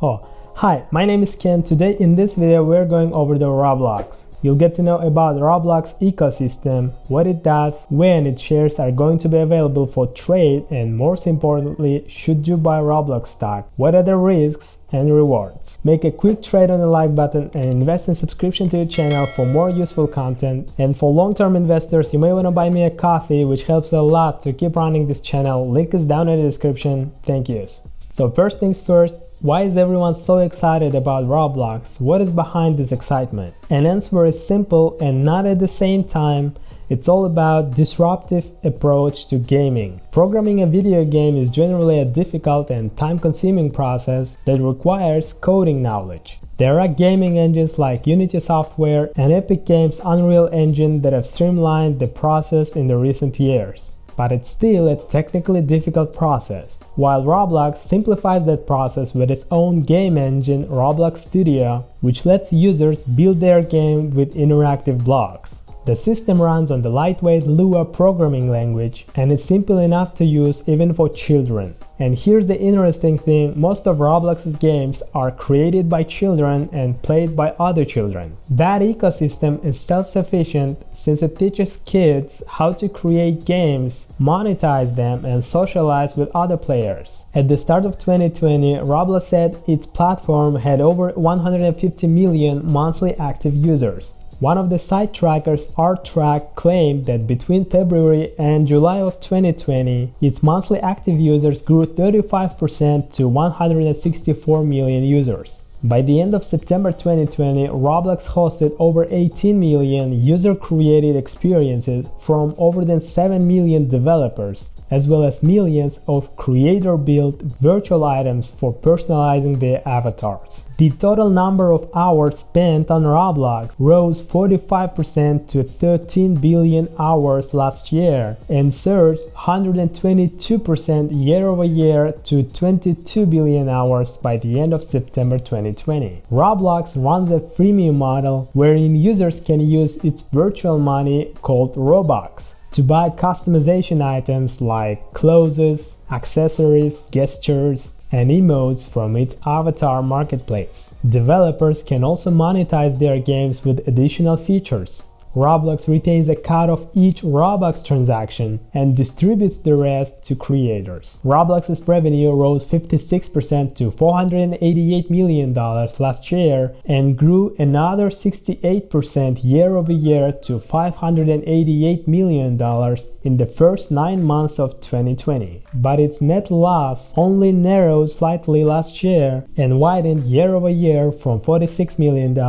Oh, hi, my name is Ken. Today in this video we're going over the Roblox. You'll get to know about Roblox ecosystem, what it does, when its shares are going to be available for trade, and most importantly, should you buy Roblox stock? What are the risks and rewards? Make a quick trade on the like button and invest in subscription to the channel for more useful content. And for long-term investors, you may want to buy me a coffee, which helps a lot to keep running this channel. Link is down in the description. Thank you. So first things first, why is everyone so excited about Roblox? What is behind this excitement? An answer is simple and not at the same time. It's all about disruptive approach to gaming. Programming a video game is generally a difficult and time-consuming process that requires coding knowledge. There are gaming engines like Unity software and Epic Games' Unreal Engine that have streamlined the process in the recent years. But it's still a technically difficult process. While Roblox simplifies that process with its own game engine, Roblox Studio, which lets users build their game with interactive blocks. The system runs on the lightweight Lua programming language and is simple enough to use even for children. And here's the interesting thing, most of Roblox's games are created by children and played by other children. That ecosystem is self-sufficient since it teaches kids how to create games, monetize them, and socialize with other players. At the start of 2020, Roblox said its platform had over 150 million monthly active users. One of the site trackers, RTrack, claimed that between February and July of 2020, its monthly active users grew 35% to 164 million users. By the end of September 2020, Roblox hosted over 18 million user-created experiences from over than 7 million developers, as well as millions of creator-built virtual items for personalizing their avatars. The total number of hours spent on Roblox rose 45% to 13 billion hours last year and surged 122% year-over-year to 22 billion hours by the end of September 2020. Roblox runs a freemium model wherein users can use its virtual money called Robux to buy customization items like clothes, accessories, gestures, and emotes from its avatar marketplace. Developers can also monetize their games with additional features. Roblox retains a cut of each Robux transaction and distributes the rest to creators. Roblox's revenue rose 56% to $488 million last year and grew another 68% year-over-year to $588 million in the first 9 months of 2020. But its net loss only narrowed slightly last year and widened year-over-year from $46 million to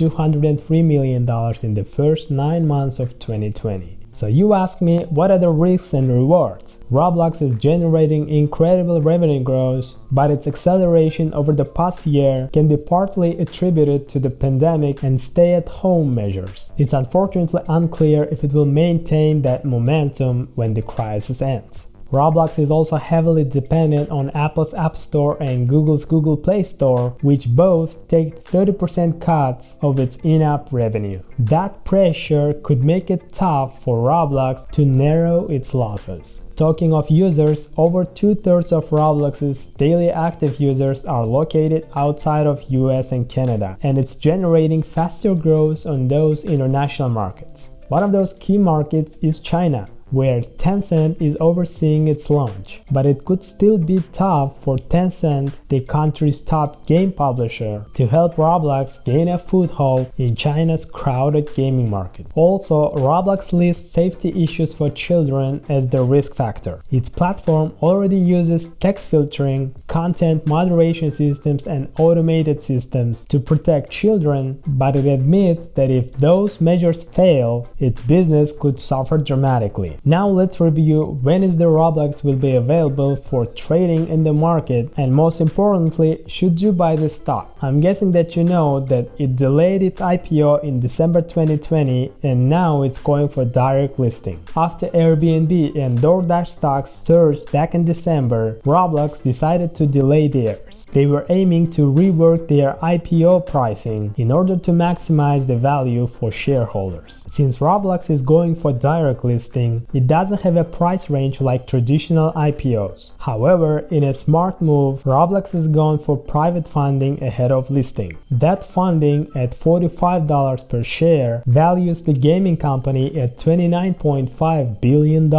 $203 million in the first 9 months of 2020. So you ask me, what are the risks and rewards? Roblox is generating incredible revenue growth, but its acceleration over the past year can be partly attributed to the pandemic and stay-at-home measures. It's unfortunately unclear if it will maintain that momentum when the crisis ends. Roblox is also heavily dependent on Apple's App Store and Google's Google Play Store, which both take 30% cuts of its in-app revenue. That pressure could make it tough for Roblox to narrow its losses. Talking of users, over 2/3 of Roblox's daily active users are located outside of US and Canada, and it's generating faster growth on those international markets. One of those key markets is China, where Tencent is overseeing its launch. But it could still be tough for Tencent, the country's top game publisher, to help Roblox gain a foothold in China's crowded gaming market. Also, Roblox lists safety issues for children as the risk factor. Its platform already uses text filtering, content moderation systems, and automated systems to protect children, but it admits that if those measures fail, its business could suffer dramatically. Now let's review when is the Roblox will be available for trading in the market, and most importantly, should you buy the stock? I'm guessing that you know that it delayed its IPO in December 2020 and now it's going for direct listing. After Airbnb and DoorDash stocks surged back in December, Roblox decided to delay theirs. They were aiming to rework their IPO pricing in order to maximize the value for shareholders. Since Roblox is going for direct listing, it doesn't have a price range like traditional IPOs. However, in a smart move, Roblox has gone for private funding ahead of listing. That funding at $45 per share values the gaming company at $29.5 billion.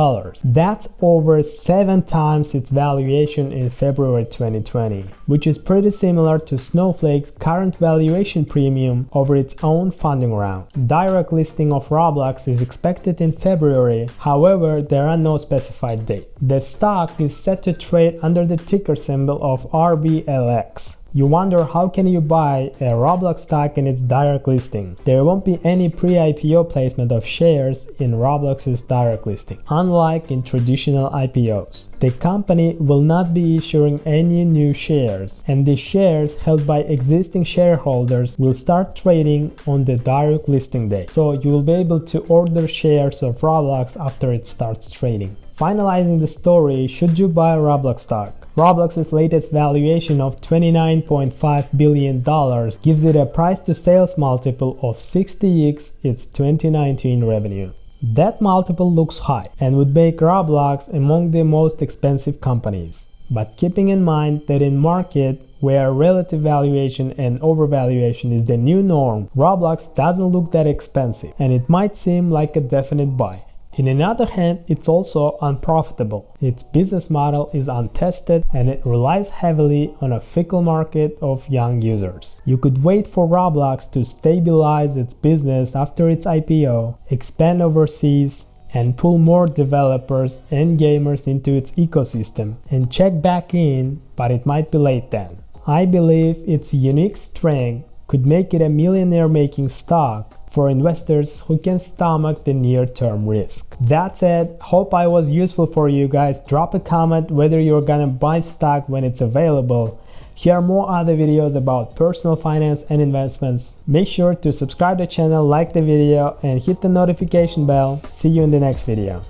That's over 7 times its valuation in February 2020, which is pretty similar to Snowflake's current valuation premium over its own funding round. Direct listing of Roblox is expected in February, however, there are no specified dates. The stock is set to trade under the ticker symbol of RBLX. You wonder how can you buy a Roblox stock in its direct listing? There won't be any pre-IPO placement of shares in Roblox's direct listing, unlike in traditional IPOs. The company will not be issuing any new shares, and the shares held by existing shareholders will start trading on the direct listing day. So you will be able to order shares of Roblox after it starts trading. Finalizing the story, should you buy Roblox stock? Roblox's latest valuation of $29.5 billion gives it a price-to-sales multiple of 60x its 2019 revenue. That multiple looks high and would make Roblox among the most expensive companies. But keeping in mind that in market where relative valuation and overvaluation is the new norm, Roblox doesn't look that expensive and it might seem like a definite buy. On the other hand, it's also unprofitable. Its business model is untested and it relies heavily on a fickle market of young users. You could wait for Roblox to stabilize its business after its IPO, expand overseas, and pull more developers and gamers into its ecosystem and check back in, but it might be late then. I believe its unique strength could make it a millionaire-making stock for investors who can stomach the near-term risk. That's it. Hope I was useful for you guys. Drop a comment whether you're gonna buy stock when it's available. Here are more other videos about personal finance and investments. Make sure to subscribe to the channel, like the video, and hit the notification bell. See you in the next video.